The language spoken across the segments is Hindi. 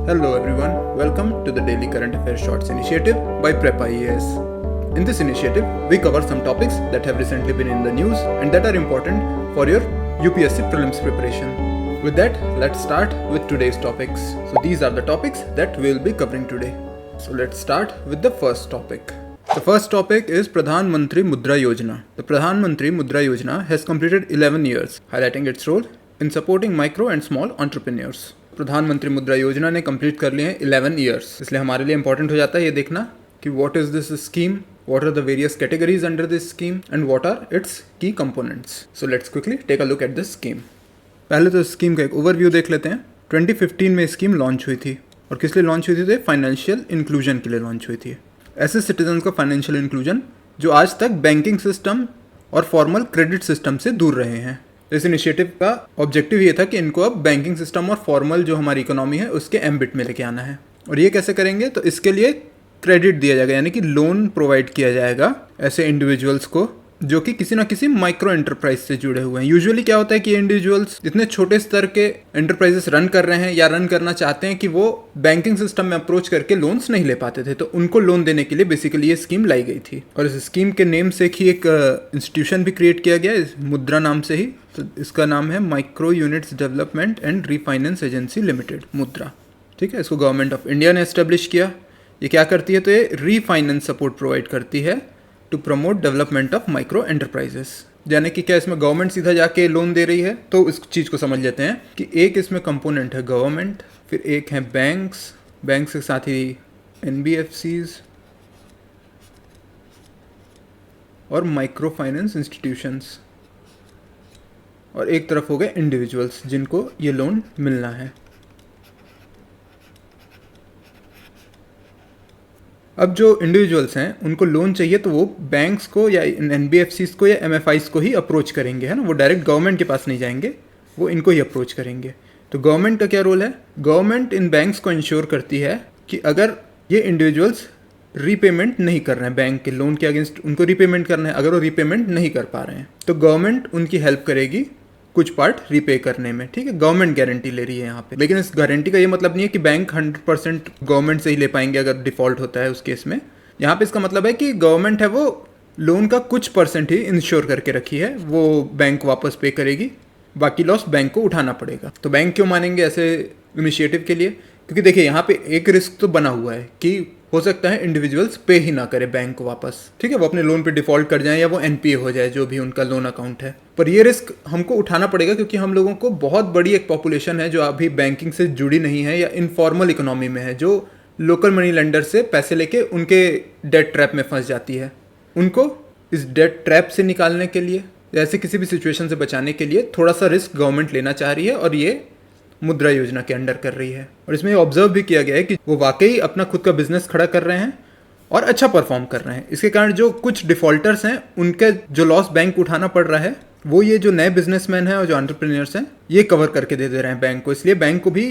Hello everyone, welcome to the Daily Current Affairs Shorts initiative by Prep IAS. In this initiative, we cover some topics that have recently been in the news and that are important for your UPSC prelims preparation. With that, let's start with today's topics. So these are the topics that we'll be covering today. So let's start with the first topic. The first topic is Pradhan Mantri Mudra Yojana. The Pradhan Mantri Mudra Yojana has completed 11 years, highlighting its role in supporting micro and small entrepreneurs. प्रधानमंत्री मुद्रा योजना ने कंप्लीट कर लिए हैं 11 ईयर्स, इसलिए हमारे लिए इंपॉर्टेंट हो जाता है ये देखना कि what is this scheme, what are the various categories under this scheme and what are its key components. So let's quickly take a look at this scheme. पहले तो स्कीम का एक ओवरव्यू देख लेते हैं. 2015 में स्कीम लॉन्च हुई थी और किस लिए लॉन्च हुई थी? तो फाइनेंशियल इंक्लूजन के लिए लॉन्च हुई थी. ऐसे सिटीजन का फाइनेंशियल इंक्लूजन जो आज तक बैंकिंग सिस्टम और फॉर्मल क्रेडिट सिस्टम से दूर रहे हैं. इस इनिशिएटिव का ऑब्जेक्टिव ये था कि इनको अब बैंकिंग सिस्टम और फॉर्मल जो हमारी इकोनॉमी है उसके एम्बिट में लेके आना है. और ये कैसे करेंगे? तो इसके लिए क्रेडिट दिया जाएगा, यानी कि लोन प्रोवाइड किया जाएगा ऐसे इंडिविजुअल्स को जो कि किसी ना किसी माइक्रो एंटरप्राइज से जुड़े हुए हैं. यूजुअली क्या होता है कि ये इंडिविजुअल्स इतने छोटे स्तर के एंटरप्राइजेस रन कर रहे हैं या रन करना चाहते हैं कि वो बैंकिंग सिस्टम में अप्रोच करके लोन्स नहीं ले पाते थे, तो उनको लोन देने के लिए बेसिकली ये स्कीम लाई गई थी. और इस स्कीम के नेम से ही एक इंस्टीट्यूशन भी क्रिएट किया गया है मुद्रा नाम से ही. तो इसका नाम है micro units development and refinance agency limited, मुद्रा. ठीक है, इसको गवर्नमेंट ऑफ इंडिया ने एस्टेब्लिश किया. ये क्या करती है? तो ये रीफाइनेंस सपोर्ट प्रोवाइड करती है to promote development of micro enterprises. यानी कि क्या इसमें गवर्नमेंट सीधा जाके लोन दे रही है? तो इस चीज़ को समझ लेते हैं कि एक इसमें कंपोनेंट है गवर्नमेंट, फिर एक है बैंक्स के साथ ही NBFCs और माइक्रो फाइनेंस इंस्टीट्यूशंस, और एक तरफ हो गए इंडिविजुअल्स जिनको ये लोन मिलना है. अब जो इंडिविजुअल्स हैं उनको लोन चाहिए तो वो बैंक्स को या NBFCs को या MFIs को ही अप्रोच करेंगे, है ना. वो डायरेक्ट गवर्नमेंट के पास नहीं जाएंगे, वो इनको ही अप्रोच करेंगे. तो गवर्नमेंट का क्या रोल है? गवर्नमेंट इन बैंक्स को इंश्योर करती है कि अगर ये इंडिविजुअल्स रीपेमेंट नहीं कर रहे हैं, बैंक के लोन के अगेंस्ट उनको रीपेमेंट करना है, अगर वो रीपेमेंट नहीं कर पा रहे हैं तो गवर्नमेंट उनकी हेल्प करेगी कुछ पार्ट रीपे करने में. ठीक है, गवर्नमेंट गारंटी ले रही है यहाँ पे. लेकिन इस गारंटी का ये मतलब नहीं है कि बैंक 100% गवर्नमेंट से ही ले पाएंगे अगर डिफॉल्ट होता है उस केस में. यहाँ पे इसका मतलब है कि गवर्नमेंट है वो लोन का कुछ % ही इंश्योर करके रखी है, वो बैंक वापस पे करेगी, बाकी लॉस बैंक को उठाना पड़ेगा. तो बैंक क्यों मानेंगे ऐसे इनिशिएटिव के लिए? क्योंकि देखिए यहाँ पे एक रिस्क तो बना हुआ है कि हो सकता है इंडिविजुअल्स पे ही ना करे बैंक को वापस. ठीक है, वो अपने लोन पे डिफॉल्ट कर जाए या वो NPA हो जाए जो भी उनका लोन अकाउंट है. पर ये रिस्क हमको उठाना पड़ेगा क्योंकि हम लोगों को बहुत बड़ी एक पॉपुलेशन है जो अभी बैंकिंग से जुड़ी नहीं है या इनफॉर्मल इकोनॉमी में है, जो लोकल मनी लेंडर से पैसे लेके उनके डेट ट्रैप में फंस जाती है. उनको इस डेट ट्रैप से निकालने के लिए या ऐसे किसी भी सिचुएशन से बचाने के लिए थोड़ा सा रिस्क गवर्नमेंट लेना चाह रही है और ये मुद्रा योजना के अंडर कर रही है. और इसमें ऑब्जर्व भी किया गया है कि वो वाकई अपना खुद का बिजनेस खड़ा कर रहे हैं और अच्छा परफॉर्म कर रहे हैं. इसके कारण जो कुछ डिफॉल्टर्स हैं उनके जो लॉस बैंक उठाना पड़ रहा है वो ये जो नए बिजनेसमैन हैं और जो एंटरप्रेन्योर्स हैं ये कवर करके दे रहे हैं बैंक को, इसलिए बैंक को भी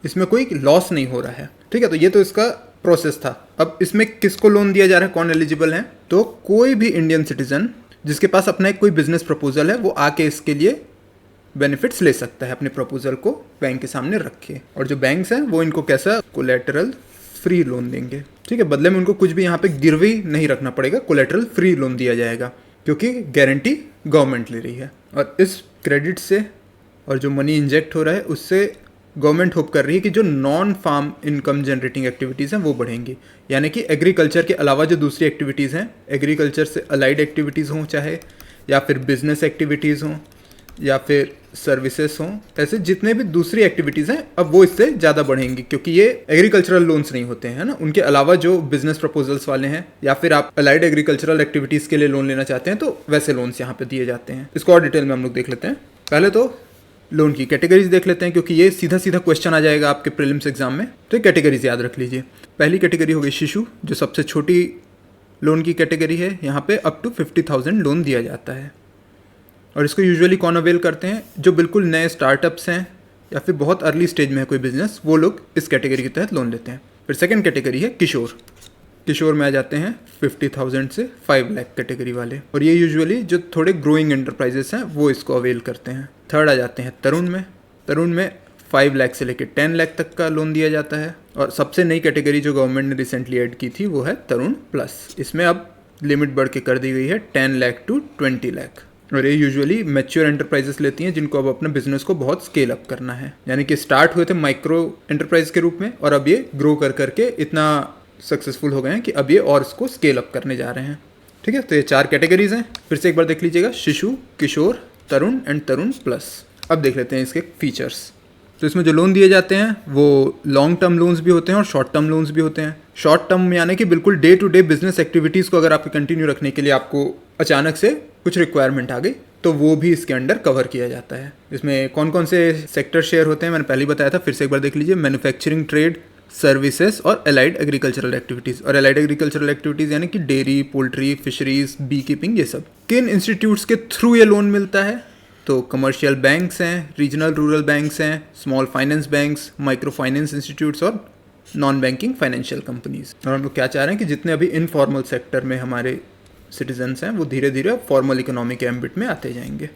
इसमें कोई लॉस नहीं हो रहा है. ठीक है, तो ये तो इसका प्रोसेस था. अब इसमें किसको लोन दिया जा रहा है, कौन एलिजिबल है? तो कोई भी इंडियन सिटीजन जिसके पास अपना एक कोई बिजनेस प्रपोजल है वो आके इसके लिए बेनिफिट्स ले सकता है, अपने प्रपोजल को बैंक के सामने रख के. और जो बैंक्स हैं वो इनको कैसा कोलेटरल फ्री लोन देंगे. ठीक है, बदले में उनको कुछ भी यहाँ पे गिरवी नहीं रखना पड़ेगा, कोलेटरल फ्री लोन दिया जाएगा क्योंकि गारंटी गवर्नमेंट ले रही है. और इस क्रेडिट से और जो मनी इंजेक्ट हो रहा है उससे गवर्नमेंट होप कर रही है कि जो non farm income generating activities हैं वो बढ़ेंगी. यानी कि एग्रीकल्चर के अलावा जो दूसरी एक्टिविटीज़ हैं, एग्रीकल्चर से अलाइड एक्टिविटीज़ हों चाहे, या फिर बिजनेस एक्टिविटीज़ हों या फिर सर्विसेज हों, ऐसे जितने भी दूसरी एक्टिविटीज़ हैं अब वो इससे ज़्यादा बढ़ेंगी क्योंकि ये एग्रीकल्चरल लोन्स नहीं होते हैं ना. उनके अलावा जो बिजनेस प्रपोजल्स वाले हैं या फिर आप अलाइड एग्रीकल्चरल एक्टिविटीज़ के लिए लोन लेना चाहते हैं तो वैसे लोन्स यहाँ पे दिए जाते हैं. इसको और डिटेल में हम लोग देख लेते हैं. पहले तो लोन की कैटेगरीज देख लेते हैं क्योंकि ये सीधा सीधा क्वेश्चन आ जाएगा आपके प्रीलिम्स एग्जाम में, तो कैटेगरीज याद रख लीजिए. पहली कैटेगरी हो गई शिशु, जो सबसे छोटी लोन की कैटेगरी है. यहाँ पे अप टू 50,000 लोन दिया जाता है. और इसको यूजुअली कौन अवेल करते हैं? जो बिल्कुल नए स्टार्टअप्स हैं या फिर बहुत अर्ली स्टेज में है कोई बिजनेस, वो लोग इस कैटेगरी के तहत लोन लेते हैं. फिर सेकंड कैटेगरी है किशोर. किशोर में आ जाते हैं 50,000 से 5 लाख कैटेगरी वाले, और ये यूजुअली जो थोड़े ग्रोइंग एंटरप्राइजेस हैं वो इसको अवेल करते हैं. थर्ड आ जाते हैं तरुण में. तरुण में 5 लाख से लेकर 10 लाख तक का लोन दिया जाता है। और सबसे नई कैटेगरी जो गवर्नमेंट ने रिसेंटली ऐड की थी वो है तरुण प्लस। इसमें अब लिमिट बढ़ के कर दी गई है 10 लाख टू 20 लाख। और ये यूजुअली मैच्योर एंटरप्राइजेस लेती हैं जिनको अब अपना बिजनेस को बहुत स्केल अप करना है, यानी कि स्टार्ट हुए थे माइक्रो एंटरप्राइज के रूप में और अब ये ग्रो कर करके इतना सक्सेसफुल हो गए हैं कि अब ये और इसको स्केल अप करने जा रहे हैं। ठीक है, तो ये 4 कैटेगरीज हैं, फिर से एक बार देख लीजिएगा, शिशु, किशोर, तरुण एंड तरुण प्लस। अब देख लेते हैं इसके फीचर्स। तो इसमें जो लोन दिए जाते हैं वो लॉन्ग टर्म लोन्स भी होते हैं और शॉर्ट टर्म लोन्स भी होते हैं। शॉर्ट टर्म यानी कि बिल्कुल day to day business activities को अगर आपको कंटिन्यू रखने के लिए आपको अचानक से कुछ रिक्वायरमेंट आ गई तो वो भी इसके अंडर कवर किया जाता है। इसमें कौन कौन से सेक्टर शेयर होते हैं मैंने पहले ही बताया था, फिर से एक बार देख लीजिए, मैन्युफैक्चरिंग, ट्रेड, सर्विसेज और एलाइड एग्रीकल्चरल एक्टिविटीज़। और एलाइड एग्रीकल्चरल एक्टिविटीज़ यानी कि dairy, poultry, fisheries, bee keeping, ये सब। किन इंस्टीट्यूट्स के थ्रू ये लोन मिलता है? तो कमर्शियल बैंक्स हैं, रीजनल रूरल बैंक्स हैं, small finance banks, micro finance institutes और नॉन बैंकिंग फाइनेंशियल कंपनीज। और हम लोग क्या चाह रहे हैं कि जितने अभी इनफॉर्मल सेक्टर में हमारे सिटीजन्स हैं वो धीरे धीरे फॉर्मल इकोनॉमी के एम्बिट में आते जाएंगे।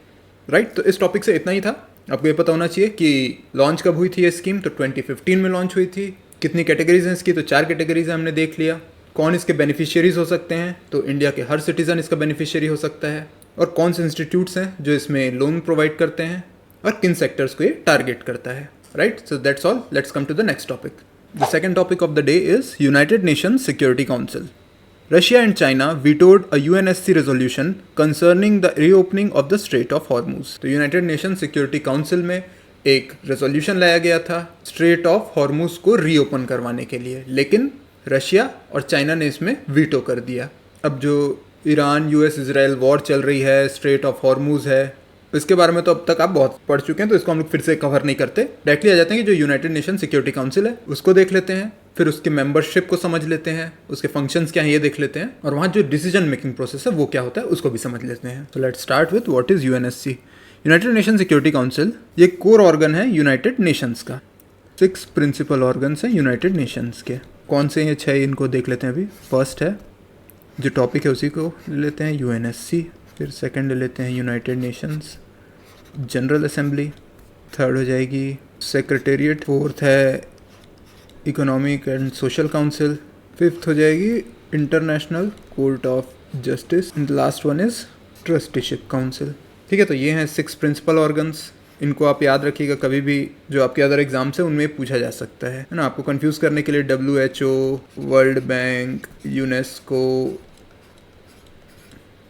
राइट, तो इस टॉपिक से इतना ही था। आपको ये पता होना चाहिए कि लॉन्च कब हुई थी ये स्कीम, तो 2015 में लॉन्च हुई थी। कितनी कैटेगरीज हैं इसकी, तो 4 कैटेगरीज हैं, हमने देख लिया। कौन इसके बेनिफिशियरीज हो सकते हैं, तो इंडिया के हर सिटीजन इसका बेनिफिशियरी हो सकता है। और कौन से इंस्टीट्यूट्स हैं जो इसमें लोन प्रोवाइड करते हैं और किन सेक्टर्स को ये टारगेट करता है। Right, so that's all, let's come to the next topic. The second topic of the day is United Nations Security Council. Russia and China vetoed a UNSC resolution concerning the reopening of the Strait of Hormuz. तो यूनाइटेड नेशन सिक्योरिटी काउंसिल में एक रेजोल्यूशन लाया गया था स्ट्रेट ऑफ हॉर्मुज को रीओपन करवाने के लिए, लेकिन रशिया और चाइना ने इसमें वीटो कर दिया। अब जो ईरान यूएस इजराइल वॉर चल रही है, स्ट्रेट ऑफ हॉर्मुज है, इसके बारे में तो अब तक आप बहुत पढ़ चुके हैं, तो इसको हम लोग फिर से कवर नहीं करते। डायरेक्टली आ जाते हैं कि जो यूनाइटेड नेशन सिक्योरिटी काउंसिल है उसको देख लेते हैं, फिर उसके मेंबरशिप को समझ लेते हैं, उसके फंक्शंस क्या हैं ये देख लेते हैं, और वहाँ जो डिसीजन मेकिंग प्रोसेस है वो क्या होता है उसको भी समझ लेते हैं। तो let's start with what is UNSC. United nation security council ये कोर ऑर्गन है यूनाइटेड नेशंस का। 6 प्रिंसिपल ऑर्गन्स हैं यूनाइटेड नेशंस के। कौन से ये 6 इनको देख लेते हैं अभी। फर्स्ट है जो टॉपिक है उसी को ले लेते हैं, यूएनएससी। फिर सेकंड ले लेते हैं United Nations general assembly. Third हो जाएगी सेक्रेटेरिएट। फोर्थ है economic and social council. Fifth हो जाएगी international court of justice and last one is trusteeship council. ठीक है, तो ये हैं 6 प्रिंसिपल ऑर्गन्स। इनको आप याद रखिएगा, कभी भी जो आपके अदर एग्जाम्स है उनमें पूछा जा सकता है ना। आपको कंफ्यूज करने के लिए WHO, world bank, UNESCO,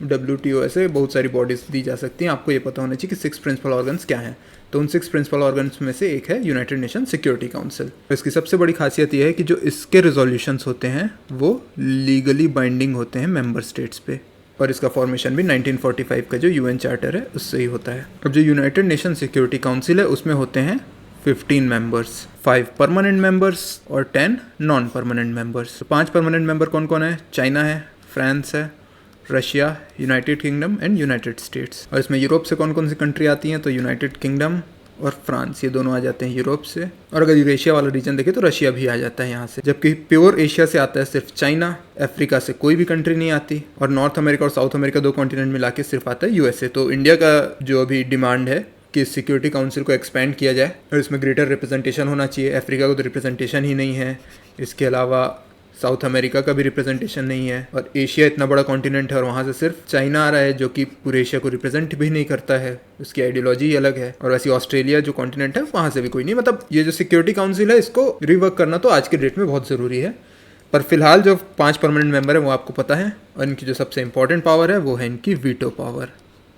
WTO, ऐसे बहुत सारी बॉडीज दी जा सकती हैं। आपको ये पता होना चाहिए कि 6 प्रिंसिपल ऑर्गन्स क्या हैं। तो उन 6 प्रिंसिपल ऑर्गन्स में से एक है यूनाइटेड नेशन सिक्योरिटी काउंसिल। इसकी सबसे बड़ी खासियत यह है कि जो इसके रेजोल्यूशंस होते हैं वो लीगली बाइंडिंग होते हैं मेंबर स्टेट्स पे, और इसका फॉर्मेशन भी 1945 का जो UN चार्टर है उससे ही होता है। अब जो यूनाइटेड नेशन सिक्योरिटी काउंसिल है उसमें होते हैं 15 मेंबर्स, 5 परमानेंट मेंबर्स और 10 नॉन परमानेंट मेंबर्स। तो 5 परमानेंट मेंबर कौन कौन है? चाइना है, फ्रांस है, Russia, United kingdom and United states. और इसमें यूरोप से कौन कौन सी कंट्री आती हैं? तो यूनाइटेड किंगडम और फ्रांस, ये दोनों आ जाते हैं यूरोप से। और अगर यूरेशिया वाला रीजन देखें तो रशिया भी आ जाता है यहाँ से। जबकि प्योर एशिया से आता है सिर्फ चाइना, अफ्रीका से कोई भी कंट्री नहीं आती, और नॉर्थ अमेरिका और साउथ अमेरिका 2 कॉन्टिनेंट मिला के सिर्फ आता है USA। तो इंडिया का जो अभी डिमांड है कि सिक्योरिटी काउंसिल को एक्सपेंड किया जाए और इसमें ग्रेटर रिप्रेजेंटेशन होना चाहिए। अफ्रीका को तो रिप्रेजेंटेशन ही नहीं है, इसके अलावा साउथ अमेरिका का भी रिप्रेजेंटेशन नहीं है, और एशिया इतना बड़ा कॉन्टिनेंट है और वहाँ से सिर्फ चाइना आ रहा है जो कि पूरे एशिया को रिप्रेजेंट भी नहीं करता है, उसकी आइडियोलॉजी ही अलग है। और वैसे ऑस्ट्रेलिया जो कॉन्टिनेंट है वहाँ से भी कोई नहीं। मतलब ये जो सिक्योरिटी काउंसिल है इसको रिवर्क करना तो आज के डेट में बहुत ज़रूरी है। पर फिलहाल जो 5 परमानेंट मेंबर है वो आपको पता है, और इनकी जो सबसे इंपॉर्टेंट पावर है वो है इनकी वीटो पावर,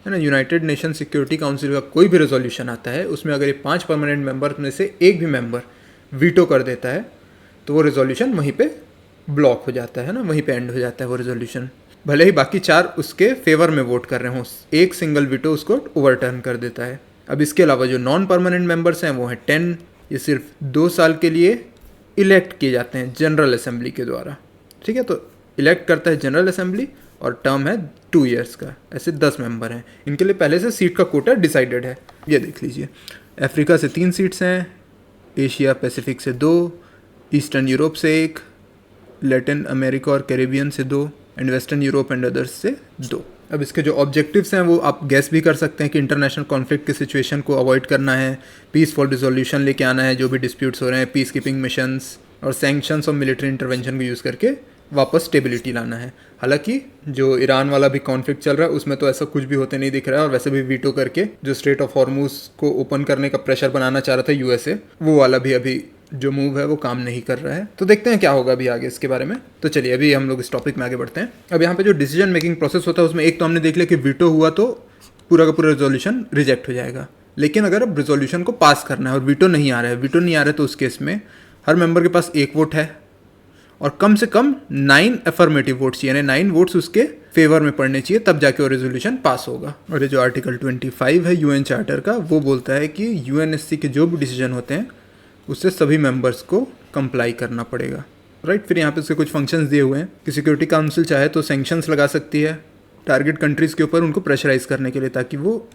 है ना। यूनाइटेड नेशन सिक्योरिटी काउंसिल का कोई भी रेजोल्यूशन आता है उसमें अगर ये 5 परमानेंट मेंबर में से एक भी मेंबर वीटो कर देता है तो वो रेजोल्यूशन वहीं पे ब्लॉक हो जाता है ना, वहीं पे एंड हो जाता है वो रेजोल्यूशन। भले ही बाकी 4 उसके फेवर में वोट कर रहे हों, एक सिंगल वीटो उसको ओवरटर्न कर देता है। अब इसके अलावा जो नॉन परमानेंट मेंबर्स हैं वो हैं 10। ये सिर्फ 2 साल के लिए इलेक्ट किए जाते हैं जनरल असेंबली के द्वारा। ठीक है, तो इलेक्ट करता है जनरल असेंबली और टर्म है 2 ईयर्स का। ऐसे 10 मेंबर हैं, इनके लिए पहले से सीट का कोटा डिसाइडेड है। ये देख लीजिए, अफ्रीका से 3 सीट्स हैं, एशिया पैसिफिक से 2, ईस्टर्न यूरोप से 1, लैटिन अमेरिका और कैरेबियन से 2 and western Europe and others से 2। अब इसके जो ऑब्जेक्टिव्स हैं वो आप गेस भी कर सकते हैं कि इंटरनेशनल कॉन्फ्लिक्ट की सिचुएशन को अवॉइड करना है, पीसफुल रिजोल्यूशन लेके आना है जो भी डिस्प्यूट्स हो रहे हैं, पीस कीपिंग मिशंस और सैंक्शंस और मिलिट्री इंटरवेंशन को यूज़ करके वापस स्टेबिलिटी लाना है। हालांकि जो ईरान वाला भी कॉन्फ्लिक्ट चल रहा है उसमें तो ऐसा कुछ भी होते नहीं दिख रहा है, और वैसे भी वीटो करके जो स्ट्रेट ऑफ हॉर्मूज को ओपन करने का प्रेशर बनाना चाह रहा था यूएसए, वो वाला भी अभी जो मूव है वो काम नहीं कर रहा है। तो देखते हैं क्या होगा अभी आगे इसके बारे में। तो चलिए अभी हम लोग इस टॉपिक में आगे बढ़ते हैं। अब यहाँ पे जो डिसीजन मेकिंग प्रोसेस होता है उसमें एक तो हमने देख लिया कि वीटो हुआ तो पूरा का पूरा रिजोल्यूशन रिजेक्ट हो जाएगा, लेकिन अगर अब रिजोल्यूशन को पास करना है और वीटो नहीं आ रहा है, तो उस केस में हर मेंबर के पास एक वोट है और कम से कम 9 अफर्मेटिव वोट्स, यानी 9 वोट्स उसके फेवर में पड़ने चाहिए, तब जाके वो रेजोल्यूशन पास होगा। और ये जो आर्टिकल 25 है यूएन चार्टर का, वो बोलता है कि यूएनएससी के जो भी डिसीजन होते हैं उससे सभी मेंबर्स को कंप्लाई करना पड़ेगा, राइट। फिर यहाँ पे उसके कुछ फंक्शंस दिए हुए हैं कि सिक्योरिटी काउंसिल चाहे तो सैंक्शंस लगा सकती है टारगेट कंट्रीज़ के ऊपर उनको प्रेशराइज करने के लिए, ताकि वो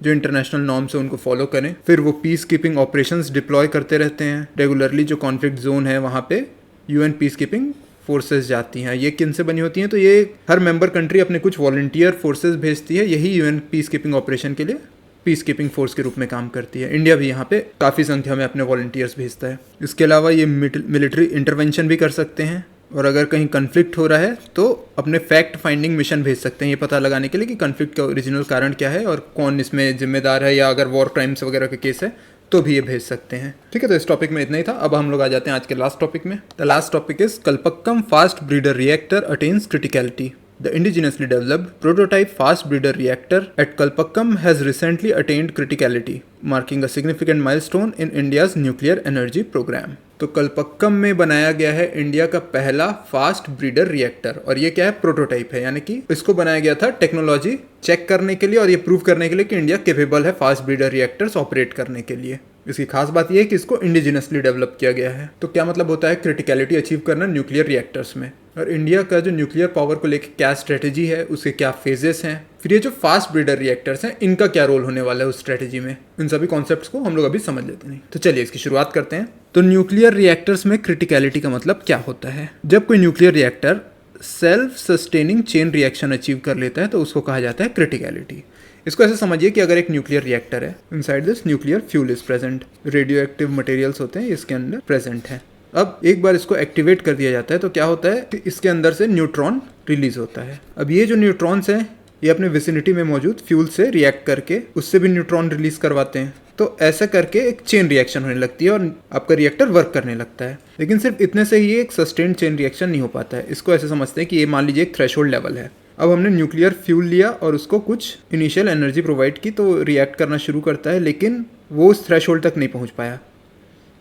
जो इंटरनेशनल नॉर्म्स है उनको फॉलो करें। फिर वो पीस कीपिंग ऑपरेशंस डिप्लॉय करते रहते हैं रेगुलरली, जो कॉन्फ्लिक्ट जोन है वहाँ पे यूएन पीस कीपिंग फोर्सेस जाती हैं। ये किन से बनी होती हैं, तो ये हर मेंबर कंट्री अपने कुछ वॉलंटियर फोर्सेस भेजती है, यही यूएन पीस कीपिंग ऑपरेशन के लिए पीस कीपिंग फोर्स के रूप में काम करती है। इंडिया भी यहाँ पे काफ़ी संख्या में अपने वॉलंटियर्स भेजता है। इसके अलावा ये मिलिट्री इंटरवेंशन भी कर सकते हैं, और अगर कहीं कन्फ्लिक्ट हो रहा है तो अपने फैक्ट फाइंडिंग मिशन भेज सकते हैं ये पता लगाने के लिए कि कन्फ्लिक्ट का ओरिजिनल कारण क्या है और कौन इसमें जिम्मेदार है, या अगर वॉर क्राइम्स वगैरह के केस है तो भी ये भेज सकते हैं। ठीक है, तो इस टॉपिक में इतना ही था। अब हम लोग आ जाते हैं आज के लास्ट टॉपिक में। The last topic is Kalpakkam fast breeder reactor attains criticality. The indigenously developed prototype fast breeder reactor at Kalpakkam has recently attained criticality, marking a significant milestone in India's nuclear energy program. तो कल्पक्कम में बनाया गया है इंडिया का पहला फास्ट ब्रीडर रिएक्टर, और ये क्या है, प्रोटोटाइप है, यानी कि इसको बनाया गया था टेक्नोलॉजी चेक करने के लिए और ये प्रूव करने के लिए कि इंडिया केपेबल है फास्ट ब्रीडर रिएक्टर्स ऑपरेट करने के लिए। इसकी खास बात यह है कि इसको इंडिजिनसली डेवलप किया गया है। तो क्या मतलब होता है क्रिटिकलिटी अचीव करना न्यूक्लियर रिएक्टर्स में, और इंडिया का जो न्यूक्लियर पावर को लेकर क्या स्ट्रेटेजी है, उसके क्या फेजेस हैं, फिर ये जो फास्ट ब्रीडर रिएक्टर्स हैं इनका क्या रोल होने वाला है उस स्ट्रेटेजी में, इन सभी कॉन्सेप्ट्स को हम लोग अभी समझ लेते हैं। तो चलिए इसकी शुरुआत करते हैं। तो न्यूक्लियर रिएक्टर्स में क्रिटिकलिटी का मतलब क्या होता है। जब कोई nuclear reactor self sustaining chain reaction achieve कर लेता है तो उसको कहा जाता है क्रिटिकलिटी। इसको ऐसे समझिए कि अगर एक न्यूक्लियर रिएक्टर है, inside this nuclear fuel is present, radio active materials होते हैं इसके अंदर प्रेजेंट हैं। अब एक बार इसको एक्टिवेट कर दिया जाता है तो क्या होता है कि इसके अंदर से न्यूट्रॉन रिलीज होता है। अब ये जो न्यूट्रॉन्स हैं ये अपने विसिनिटी में मौजूद फ्यूल से रिएक्ट करके उससे भी न्यूट्रॉन रिलीज करवाते हैं। तो ऐसा करके एक चेन रिएक्शन होने लगती है और आपका रिएक्टर वर्क करने लगता है। लेकिन सिर्फ इतने से ही एक सस्टेन्ड चेन रिएक्शन नहीं हो पाता है। इसको ऐसे समझते हैं कि ये मान लीजिए एक थ्रेशोल्ड लेवल है। अब हमने न्यूक्लियर फ्यूल लिया और उसको कुछ इनिशियल एनर्जी प्रोवाइड की तो रिएक्ट करना शुरू करता है, लेकिन वो उस थ्रेशोल्ड तक नहीं पहुंच पाया।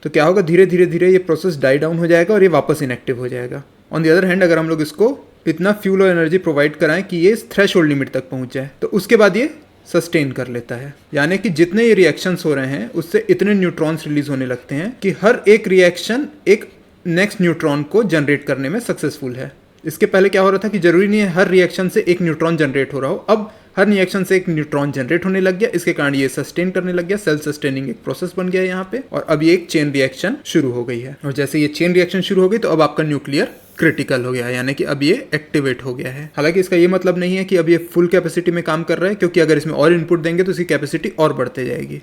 तो क्या होगा, धीरे धीरे धीरे ये प्रोसेस डाई डाउन हो जाएगा और ये वापस इनएक्टिव हो जाएगा। ऑन द अदर हैंड अगर हम लोग इसको इतना फ्यूल और एनर्जी प्रोवाइड कराएं कि ये इस थ्रेशोल्ड लिमिट तक पहुंच जाए तो उसके बाद ये सस्टेन कर लेता है, यानी कि जितने ये रिएक्शंस हो रहे हैं उससे इतने न्यूट्रॉन्स रिलीज होने लगते हैं कि हर एक रिएक्शन एक नेक्स्ट न्यूट्रॉन को जनरेट करने में सक्सेसफुल है। इसके पहले क्या हो रहा था कि जरूरी नहीं है हर रिएक्शन से एक न्यूट्रॉन जनरेट हो रहा हो, अब हर रिएक्शन से एक न्यूट्रॉन जनरेट होने लग गया, इसके कारण ये सस्टेन करने लग गया, सेल्फ सस्टेनिंग एक प्रोसेस बन गया यहाँ पे, और अब ये एक चेन रिएक्शन शुरू हो गई है। और जैसे ये चेन रिएक्शन शुरू हो गई तो अब आपका न्यूक्लियर क्रिटिकल हो गया है, यानी कि अब ये एक्टिवेट हो गया है। हालांकि इसका ये मतलब नहीं है कि अब ये फुल कैपेसिटी में काम कर रहा है, क्योंकि अगर इसमें और इनपुट देंगे तो इसकी कैपेसिटी और बढ़ते जाएगी,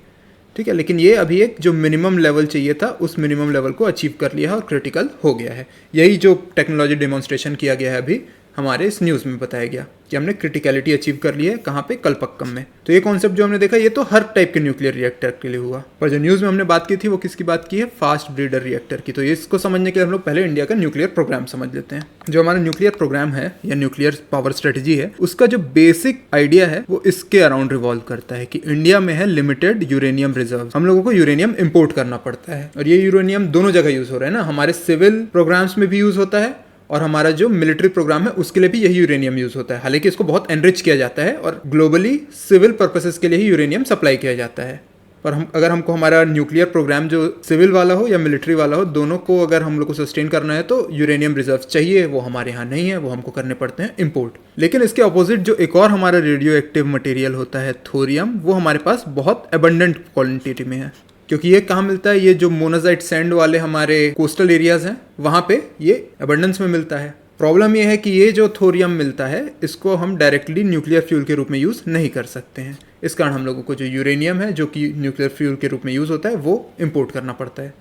ठीक है। लेकिन ये अभी एक जो मिनिमम लेवल चाहिए था उस मिनिमम लेवल को अचीव कर लिया है और क्रिटिकल हो गया है। यही जो टेक्नोलॉजी डेमोन्स्ट्रेशन किया गया है अभी हमारे इस न्यूज़ में बताया गया कि हमने क्रिटिकलिटी अचीव कर ली है, कहाँ पे, कल्पक्कम में। तो ये कॉन्सेप्ट जो हमने देखा ये तो हर टाइप के न्यूक्लियर रिएक्टर के लिए हुआ, पर जो न्यूज़ में हमने बात की थी वो किसकी बात की है, फास्ट ब्रीडर रिएक्टर की। तो इसको समझने के लिए हम लोग पहले इंडिया का न्यूक्लियर प्रोग्राम समझ लेते हैं। जो हमारा न्यूक्लियर प्रोग्राम है या न्यूक्लियर पावर स्ट्रेटेजी है, उसका जो बेसिक आइडिया है वो इसके अराउंड रिवॉल्व करता है कि इंडिया में है लिमिटेड यूरेनियम रिजर्व, हम लोगों को यूरेनियम इंपोर्ट करना पड़ता है, और ये यूरेनियम दोनों जगह यूज हो रहा है ना, हमारे सिविल प्रोग्राम्स में भी यूज होता है और हमारा जो मिलिट्री प्रोग्राम है उसके लिए भी यही यूरेनियम यूज होता है। हालांकि इसको बहुत एनरिच किया जाता है और ग्लोबली सिविल पर्पसेस के लिए ही यूरेनियम सप्लाई किया जाता है। पर अगर हमको हमारा न्यूक्लियर प्रोग्राम जो सिविल वाला हो या मिलिट्री वाला हो, दोनों को अगर हम लोग को सस्टेन करना है तो यूरेनियम रिजर्व चाहिए, वो हमारे यहाँ नहीं है, वो हमको करने पड़ते हैं इंपोर्ट। लेकिन इसके अपोजिट जो एक और हमारा रेडियो एक्टिव मटेरियल होता है थोरियम, वो हमारे पास बहुत एबंडेंट क्वांटिटी में है, क्योंकि ये कहाँ मिलता है, ये जो मोनाजाइट सैंड वाले हमारे कोस्टल एरियाज हैं वहाँ पे ये एबंडेंस में मिलता है। प्रॉब्लम ये है कि ये जो थोरियम मिलता है इसको हम डायरेक्टली न्यूक्लियर फ्यूल के रूप में यूज़ नहीं कर सकते हैं। इस कारण हम लोगों को जो यूरेनियम है जो कि न्यूक्लियर फ्यूल के रूप में यूज़ होता है वो इम्पोर्ट करना पड़ता है।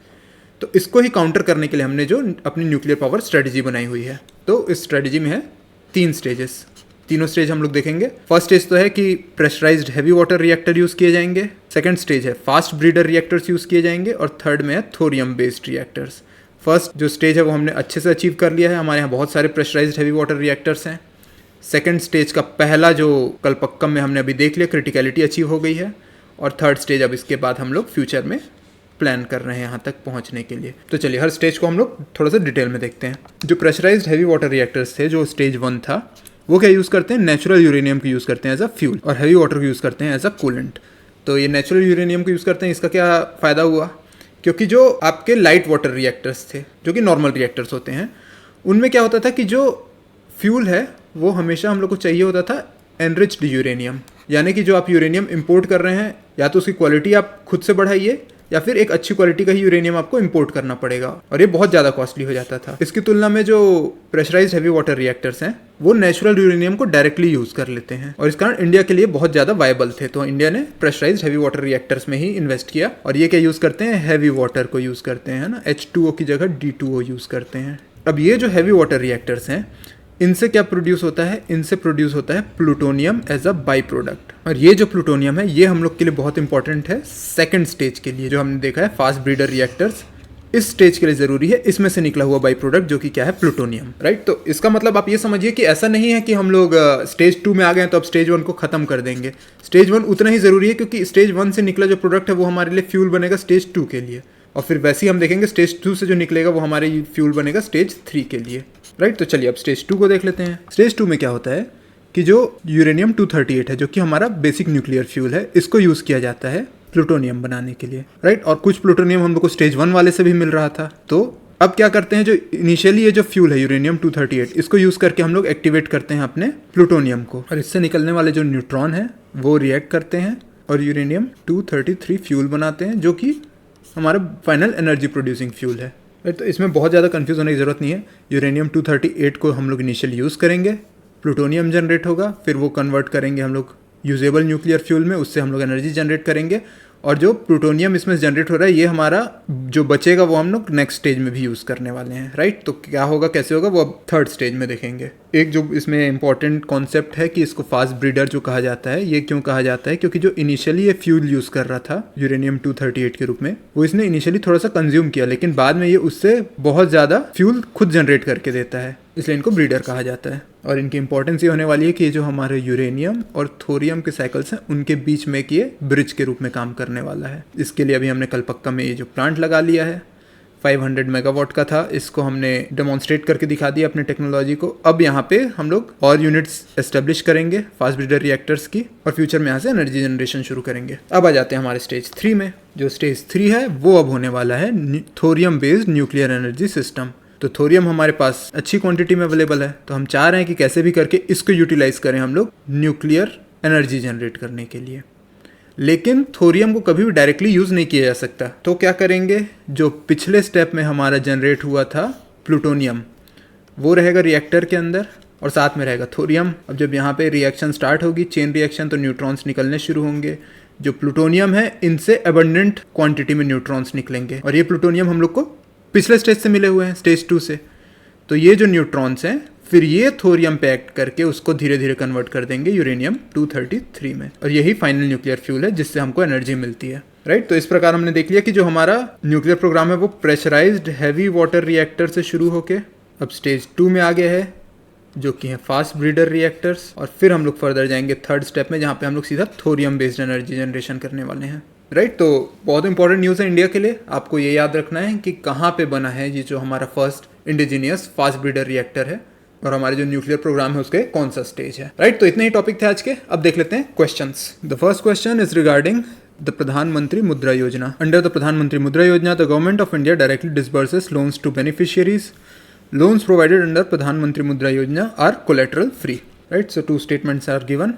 तो इसको ही काउंटर करने के लिए हमने जो अपनी न्यूक्लियर पावर स्ट्रेटजी बनाई हुई है, तो इस स्ट्रेटजी में है 3 स्टेजेस। तीनों स्टेज हम लोग देखेंगे। फर्स्ट स्टेज तो है कि pressurised heavy water reactor use किए जाएंगे। सेकंड स्टेज है फास्ट ब्रीडर रिएक्टर्स यूज़ किए जाएंगे और थर्ड में है थोरियम बेस्ड रिएक्टर्स। फर्स्ट जो स्टेज है वो हमने अच्छे से अचीव कर लिया है, हमारे यहाँ बहुत सारे प्रेशराइज्ड हैवी वाटर रिएक्टर्स हैं। सेकंड स्टेज का पहला जो कल्पक्कम में हमने अभी देख लिया, क्रिटिकलिटी अचीव हो गई है। और थर्ड स्टेज अब इसके बाद हम लोग फ्यूचर में प्लान कर रहे हैं यहाँ तक पहुँचने के लिए। तो चलिए हर स्टेज को हम लोग थोड़ा सा डिटेल में देखते हैं। जो प्रेशराइज्ड हैवी वाटर रिएक्टर्स थे, जो स्टेज 1 था, वो क्या यूज़ करते हैं, नेचुरल यूरेनियम को यूज़ करते हैं एज अ फ्यूल और हैवी वाटर को यूज़ करते हैं एज अ कूलेंट। तो ये नेचुरल यूरेनियम को यूज़ करते हैं, इसका क्या फ़ायदा हुआ, क्योंकि जो आपके लाइट वाटर रिएक्टर्स थे जो कि नॉर्मल रिएक्टर्स होते हैं, उनमें क्या होता था कि जो फ्यूल है वो हमेशा हम लोग को चाहिए होता था एनरिच्ड यूरेनियम। यानी कि जो आप यूरेनियम इंपोर्ट कर रहे हैं या तो उसकी क्वालिटी आप खुद से बढ़ाइए या फिर एक अच्छी क्वालिटी का ही यूरेनियम आपको इंपोर्ट करना पड़ेगा, और ये बहुत ज़्यादा कॉस्टली हो जाता था। इसकी तुलना में जो प्रेशराइज्ड हैवी वाटर रिएक्टर्स हैं वो नेचुरल यूरेनियम को डायरेक्टली यूज़ कर लेते हैं, और इस कारण इंडिया के लिए बहुत ज़्यादा वायबल थे। तो इंडिया ने प्रेशराइज्ड हैवी वाटर रिएक्टर्स में ही इन्वेस्ट किया, और ये क्या यूज़ करते हैं, हैवी वाटर को यूज़ करते हैं ना, H2O की जगह D2O यूज़ करते हैं। अब ये जो हैवी वाटर रिएक्टर्स हैं, इनसे क्या प्रोड्यूस होता है, इनसे प्रोड्यूस होता है plutonium as a by product. और ये जो प्लूटोनियम है ये हम लोग के लिए बहुत इंपॉर्टेंट है सेकंड स्टेज के लिए, जो हमने देखा है फास्ट ब्रीडर रिएक्टर्स इस स्टेज के लिए ज़रूरी है। इसमें से निकला हुआ बाई प्रोडक्ट जो कि क्या है, प्लूटोनियम, राइट। तो इसका मतलब आप ये समझिए कि ऐसा नहीं है कि हम लोग स्टेज 2 में आ गए हैं तो अब स्टेज 1 को ख़त्म कर देंगे। स्टेज 1 उतना ही ज़रूरी है क्योंकि स्टेज 1 से निकला जो प्रोडक्ट है वो हमारे लिए फ्यूल बनेगा स्टेज 2 के लिए, और फिर वैसे ही हम देखेंगे स्टेज 2 से जो निकलेगा वो हमारे फ्यूल बनेगा स्टेज 3 के लिए, राइट। तो चलिए अब स्टेज 2 को देख लेते हैं। स्टेज 2 में क्या होता है कि जो यूरेनियम 238 है जो कि हमारा बेसिक न्यूक्लियर फ्यूल है, इसको यूज़ किया जाता है प्लूटोनियम बनाने के लिए, राइट। और कुछ प्लूटोनियम हम लोग को स्टेज 1 वाले से भी मिल रहा था। तो अब क्या करते हैं, जो इनिशियली ये जो फ्यूल है यूरेनियम 238, इसको यूज़ करके हम लोग एक्टिवेट करते हैं अपने प्लूटोनियम को, और इससे निकलने वाले जो न्यूट्रॉन है वो रिएक्ट करते हैं और यूरेनियम 233 फ्यूल बनाते हैं जो कि हमारा फाइनल एनर्जी प्रोड्यूसिंग फ्यूल है। तो इसमें बहुत ज़्यादा कंफ्यूज होने की ज़रूरत नहीं है। यूरेनियम 238 को हम लोग इनिशियली यूज़ करेंगे, प्लूटोनियम जनरेट होगा, फिर वो कन्वर्ट करेंगे हम लोग यूजेबल न्यूक्लियर फ्यूल में, उससे हम लोग एनर्जी जनरेट करेंगे, और जो प्लूटोनियम इसमें जनरेट हो रहा है ये हमारा जो बचेगा वो हम लोग नेक्स्ट स्टेज में भी यूज़ करने वाले हैं, राइट। तो क्या होगा, कैसे होगा, वो अब थर्ड स्टेज में देखेंगे। एक जो इसमें इंपॉर्टेंट कॉन्सेप्ट है कि इसको फास्ट ब्रीडर जो कहा जाता है, ये क्यों कहा जाता है, क्योंकि जो इनिशियली ये फ्यूल यूज़ कर रहा था यूरेनियम 238 के रूप में, वो इसने इनिशियली थोड़ा सा कंज्यूम किया, लेकिन बाद में ये उससे बहुत ज़्यादा फ्यूल खुद जनरेट करके देता है, इसलिए इनको ब्रीडर कहा जाता है। और इनकी इंपॉर्टेंस ये होने वाली है कि जो हमारे यूरेनियम और थोरियम के साइकिल्स हैं उनके बीच में ये ब्रिज के रूप में काम करने वाला है। इसके लिए अभी हमने कलपक्का में ये जो प्लांट लगा लिया है 500 मेगावाट का था, इसको हमने डेमोन्स्ट्रेट करके दिखा दिया अपने टेक्नोलॉजी को। अब यहाँ पे हम लोग और यूनिट्स एस्टेब्लिश करेंगे फास्ट ब्रीडर रिएक्टर्स की, और फ्यूचर में यहाँ से एनर्जी जनरेशन शुरू करेंगे। अब आ जाते हैं हमारे स्टेज 3 में। जो स्टेज 3 है वो अब होने वाला है thorium based nuclear energy system. तो थोरियम हमारे पास अच्छी क्वांटिटी में अवेलेबल है, तो हम चाह रहे हैं कि कैसे भी करके इसको यूटिलाइज करें हम लोग न्यूक्लियर एनर्जी जनरेट करने के लिए। लेकिन थोरियम को कभी भी डायरेक्टली यूज़ नहीं किया जा सकता, तो क्या करेंगे, जो पिछले स्टेप में हमारा जनरेट हुआ था प्लूटोनियम वो रहेगा रिएक्टर के अंदर और साथ में रहेगा थोरियम। अब जब यहाँ पे रिएक्शन स्टार्ट होगी, चेन रिएक्शन, तो न्यूट्रॉन्स निकलने शुरू होंगे। जो प्लूटोनियम है इनसे एबंडेंट क्वांटिटी में न्यूट्रॉन्स निकलेंगे, और ये प्लूटोनियम हम लोग को पिछले स्टेज से मिले हुए हैं, स्टेज 2 से। तो ये जो न्यूट्रॉन्स हैं फिर ये थोरियम पे एक्ट करके उसको धीरे धीरे कन्वर्ट कर देंगे यूरेनियम 233 में, और यही फाइनल न्यूक्लियर फ्यूल है जिससे हमको एनर्जी मिलती है, राइट। तो इस प्रकार हमने देख लिया कि जो हमारा न्यूक्लियर प्रोग्राम है वो प्रेशराइज्ड हैवी वाटर रिएक्टर से शुरू होके अब स्टेज 2 में आ गया है जो कि है फास्ट ब्रीडर रिएक्टर्स, और फिर हम लोग फर्दर जाएंगे थर्ड स्टेप में जहाँ पे हम लोग सीधा थोरियम बेस्ड एनर्जी जनरेशन करने वाले हैं, राइट। तो बहुत इंपॉर्टेंट न्यूज़ है इंडिया के लिए। आपको ये याद रखना है कि कहाँ पे बना है ये जो हमारा first indigenous fast breeder reactor है, और हमारे जो न्यूक्लियर प्रोग्राम है उसके कौन सा स्टेज है, राइट। तो इतने ही टॉपिक थे आज के। अब देख लेते हैं questions. The first question is regarding the Pradhan Mantri Mudra Yojana. Under the Pradhan Mantri Mudra Yojana the government of India directly disburses loans to beneficiaries. Loans provided under Pradhan Mantri Mudra Yojana are collateral free, right? So 2 statements are given.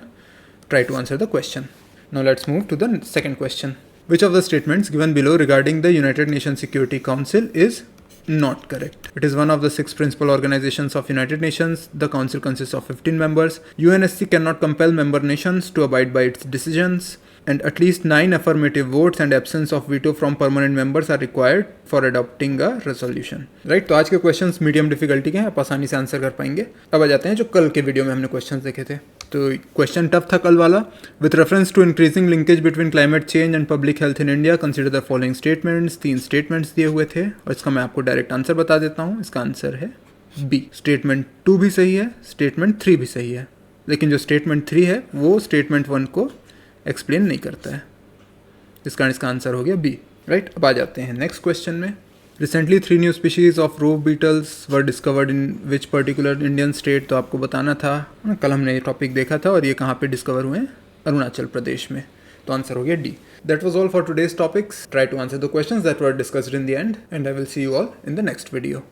Try to answer the question. Now let's move to the second question. Which of the statements given below regarding the United Nations Security Council is Not correct. It is one of the 6 principal organizations of United Nations. The council consists of 15 members. UNSC cannot compel member nations to abide by its decisions, and at least 9 affirmative votes and absence of veto from permanent members are required for adopting a resolution. Right? तो आज के क्वेश्चंस मीडियम डिफिकल्टी के हैं, आप आसानी से आंसर कर पाएंगे. अब आ जाते हैं जो कल के वीडियो में हमने क्वेश्चंस देखे थे. तो क्वेश्चन टफ था कल वाला. With reference to increasing linkage between climate change and public health in India, consider the following statements. 3 statements दिए हुए थे और इसका मैं आपको डायरेक्ट आंसर बता देता हूँ. इसका आंसर है बी. स्टेटमेंट 2 भी सही है, स्टेटमेंट 3 भी सही है, लेकिन जो स्टेटमेंट 3 है वो स्टेटमेंट 1 को एक्सप्लेन नहीं करता है. इस कारण इसका आंसर हो गया बी. राइट, अब आ जाते हैं नेक्स्ट क्वेश्चन में. Recently 3 new species of rove beetles were discovered in which particular Indian state. तो आपको बताना था, कल हमने ये टॉपिक देखा था और ये कहाँ पे डिस्कवर हुए हैं, अरुणाचल प्रदेश में. तो आंसर हो गया D. That was all for today's topics. Try to answer the questions that were discussed in the end, and I will see you all in the next video.